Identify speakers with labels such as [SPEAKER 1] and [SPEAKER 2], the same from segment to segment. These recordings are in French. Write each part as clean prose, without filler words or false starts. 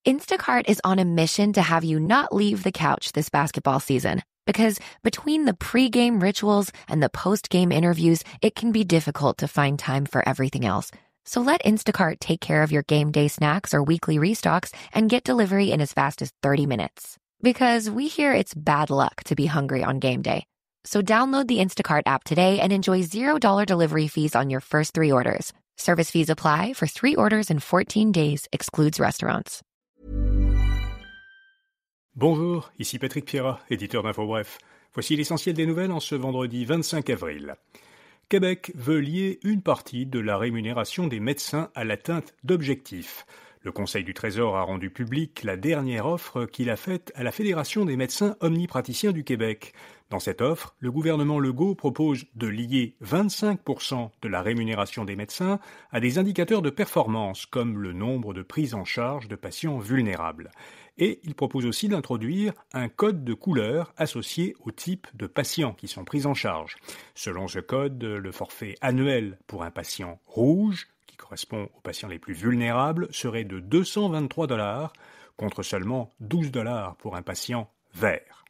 [SPEAKER 1] Instacart is on a mission to have you not leave the couch this basketball season. Because between the pre-game rituals and the post-game interviews, it can be difficult to find time for everything else. So let Instacart take care of your game day snacks or weekly restocks and get delivery in as fast as 30 minutes. Because we hear it's bad luck to be hungry on game day. So download the Instacart app today and enjoy $0 delivery fees on your first 3 orders. Service fees apply for 3 orders in 14 days, excludes restaurants.
[SPEAKER 2] Bonjour, ici Patrick Pierrat, éditeur d'InfoBref. Voici l'essentiel des nouvelles en ce vendredi 25 avril. Québec veut lier une partie de la rémunération des médecins à l'atteinte d'objectifs. Le Conseil du Trésor a rendu publique la dernière offre qu'il a faite à la Fédération des médecins omnipraticiens du Québec. Dans cette offre, le gouvernement Legault propose de lier 25% de la rémunération des médecins à des indicateurs de performance, comme le nombre de prises en charge de patients vulnérables. Et il propose aussi d'introduire un code de couleur associé au type de patients qui sont pris en charge. Selon ce code, le forfait annuel pour un patient rouge, qui correspond aux patients les plus vulnérables, serait de $223 contre seulement $12 pour un patient vert.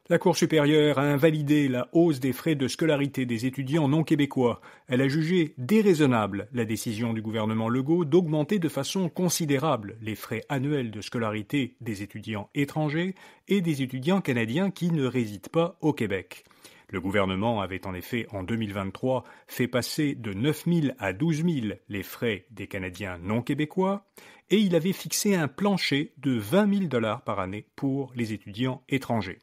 [SPEAKER 2] La Cour supérieure a invalidé la hausse des frais de scolarité des étudiants non québécois. Elle a jugé déraisonnable la décision du gouvernement Legault d'augmenter de façon considérable les frais annuels de scolarité des étudiants étrangers et des étudiants canadiens qui ne résident pas au Québec. Le gouvernement avait en effet, en 2023, fait passer de 9 000 à 12 000 les frais des Canadiens non québécois et il avait fixé un plancher de $20 000 par année pour les étudiants étrangers.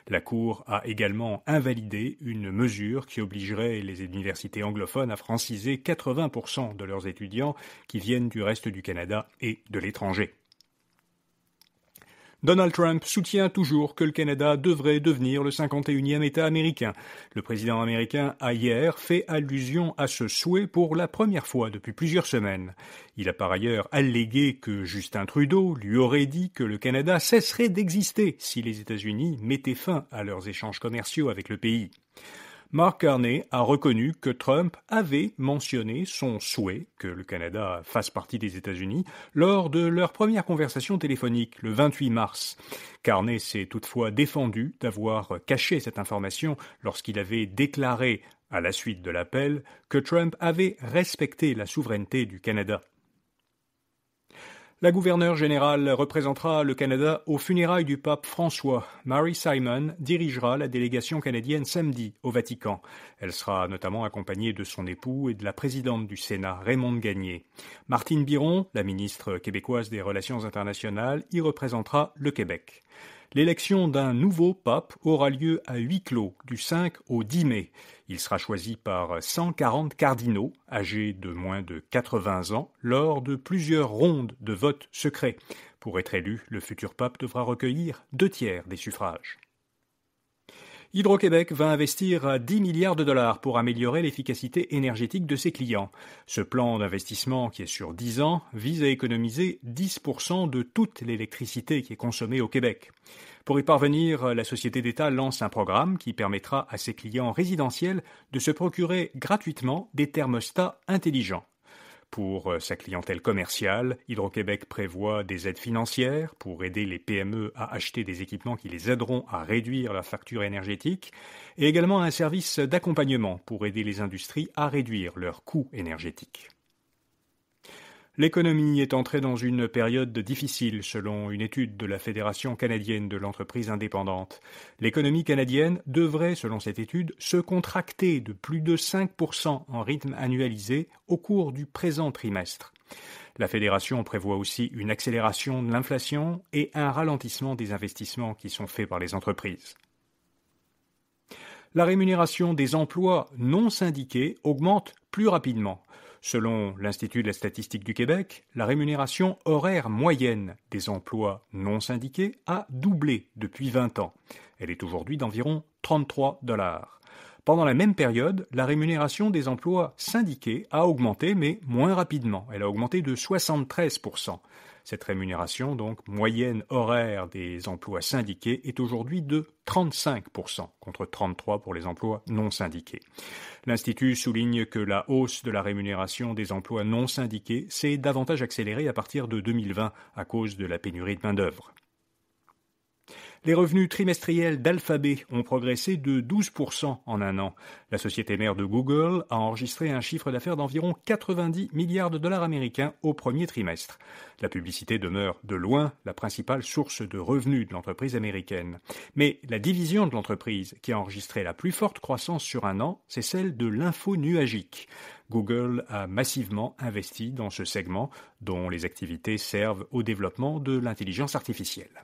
[SPEAKER 2] La Cour a également invalidé une mesure qui obligerait les universités anglophones à franciser 80% de leurs étudiants qui viennent du reste du Canada et de l'étranger. Donald Trump soutient toujours que le Canada devrait devenir le 51e État américain. Le président américain a hier fait allusion à ce souhait pour la première fois depuis plusieurs semaines. Il a par ailleurs allégué que Justin Trudeau lui aurait dit que le Canada cesserait d'exister si les États-Unis mettaient fin à leurs échanges commerciaux avec le pays. Mark Carney a reconnu que Trump avait mentionné son souhait que le Canada fasse partie des États-Unis lors de leur première conversation téléphonique le 28 mars. Carney s'est toutefois défendu d'avoir caché cette information lorsqu'il avait déclaré, à la suite de l'appel, que Trump avait respecté la souveraineté du Canada. La gouverneure générale représentera le Canada aux funérailles du pape François. Mary Simon dirigera la délégation canadienne samedi au Vatican. Elle sera notamment accompagnée de son époux et de la présidente du Sénat, Raymonde Gagné. Martine Biron, la ministre québécoise des Relations internationales, y représentera le Québec. L'élection d'un nouveau pape aura lieu à huis clos du 5 au 10 mai. Il sera choisi par 140 cardinaux âgés de moins de 80 ans lors de plusieurs rondes de vote secret. Pour être élu, le futur pape devra recueillir 2/3 des suffrages. Hydro-Québec va investir 10 milliards de dollars pour améliorer l'efficacité énergétique de ses clients. Ce plan d'investissement, qui est sur 10 ans, vise à économiser 10% de toute l'électricité qui est consommée au Québec. Pour y parvenir, la société d'État lance un programme qui permettra à ses clients résidentiels de se procurer gratuitement des thermostats intelligents. Pour sa clientèle commerciale, Hydro-Québec prévoit des aides financières pour aider les PME à acheter des équipements qui les aideront à réduire leur facture énergétique et également un service d'accompagnement pour aider les industries à réduire leurs coûts énergétiques. L'économie est entrée dans une période difficile selon une étude de la Fédération canadienne de l'entreprise indépendante. L'économie canadienne devrait, selon cette étude, se contracter de plus de 5% en rythme annualisé au cours du présent trimestre. La Fédération prévoit aussi une accélération de l'inflation et un ralentissement des investissements qui sont faits par les entreprises. La rémunération des emplois non syndiqués augmente plus rapidement. Selon l'Institut de la statistique du Québec, la rémunération horaire moyenne des emplois non syndiqués a doublé depuis 20 ans. Elle est aujourd'hui d'environ $33. Pendant la même période, la rémunération des emplois syndiqués a augmenté, mais moins rapidement. Elle a augmenté de 73%. Cette rémunération, donc moyenne horaire des emplois syndiqués, est aujourd'hui de 35%, contre 33% pour les emplois non syndiqués. L'Institut souligne que la hausse de la rémunération des emplois non syndiqués s'est davantage accélérée à partir de 2020 à cause de la pénurie de main-d'œuvre. Les revenus trimestriels d'Alphabet ont progressé de 12% en un an. La société mère de Google a enregistré un chiffre d'affaires d'environ 90 milliards de dollars américains au premier trimestre. La publicité demeure de loin la principale source de revenus de l'entreprise américaine. Mais la division de l'entreprise qui a enregistré la plus forte croissance sur un an, c'est celle de l'info nuagique. Google a massivement investi dans ce segment dont les activités servent au développement de l'intelligence artificielle.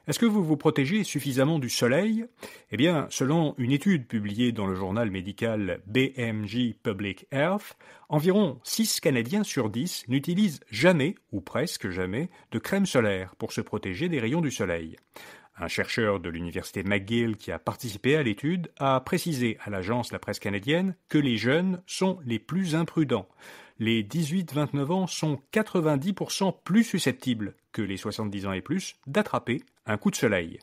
[SPEAKER 2] Est-ce que vous vous protégez suffisamment du soleil ? Eh bien, selon une étude publiée dans le journal médical BMJ Public Health, environ 6 Canadiens sur 10 n'utilisent jamais, ou presque jamais, de crème solaire pour se protéger des rayons du soleil. Un chercheur de l'université McGill qui a participé à l'étude a précisé à l'agence La Presse canadienne que les jeunes sont les plus imprudents. Les 18-29 ans sont 90% plus susceptibles que les 70 ans et plus d'attraper un coup de soleil.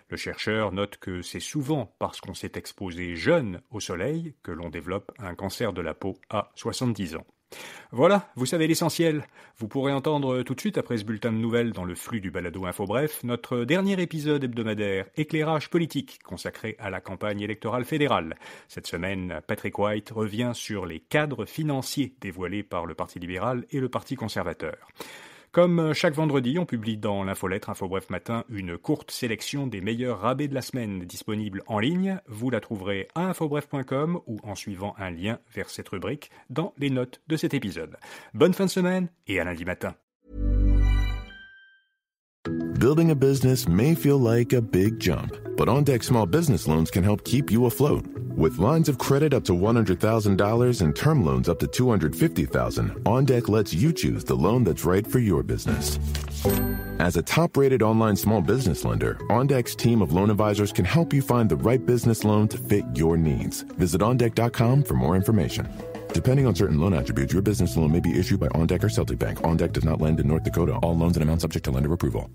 [SPEAKER 2] Le chercheur note que c'est souvent parce qu'on s'est exposé jeune au soleil que l'on développe un cancer de la peau à 70 ans. Voilà, vous savez l'essentiel. Vous pourrez entendre tout de suite après ce bulletin de nouvelles dans le flux du balado Info Bref, notre dernier épisode hebdomadaire Éclairage politique consacré à la campagne électorale fédérale. Cette semaine, Patrick White revient sur les cadres financiers dévoilés par le Parti libéral et le Parti conservateur. Comme chaque vendredi, on publie dans l'infolettre Info Bref Matin une courte sélection des meilleurs rabais de la semaine disponibles en ligne. Vous la trouverez à infobref.com ou en suivant un lien vers cette rubrique dans les notes de cet épisode. Bonne fin de semaine et à lundi matin.
[SPEAKER 3] Building a business may feel like a big jump, but OnDeck Small Business Loans can help keep you afloat. With lines of credit up to $100,000 and term loans up to $250,000, OnDeck lets you choose the loan that's right for your business. As a top-rated online small business lender, OnDeck's team of loan advisors can help you find the right business loan to fit your needs. Visit OnDeck.com for more information. Depending on certain loan attributes, your business loan may be issued by OnDeck or Celtic Bank. OnDeck does not lend in North Dakota. All loans and amounts subject to lender approval.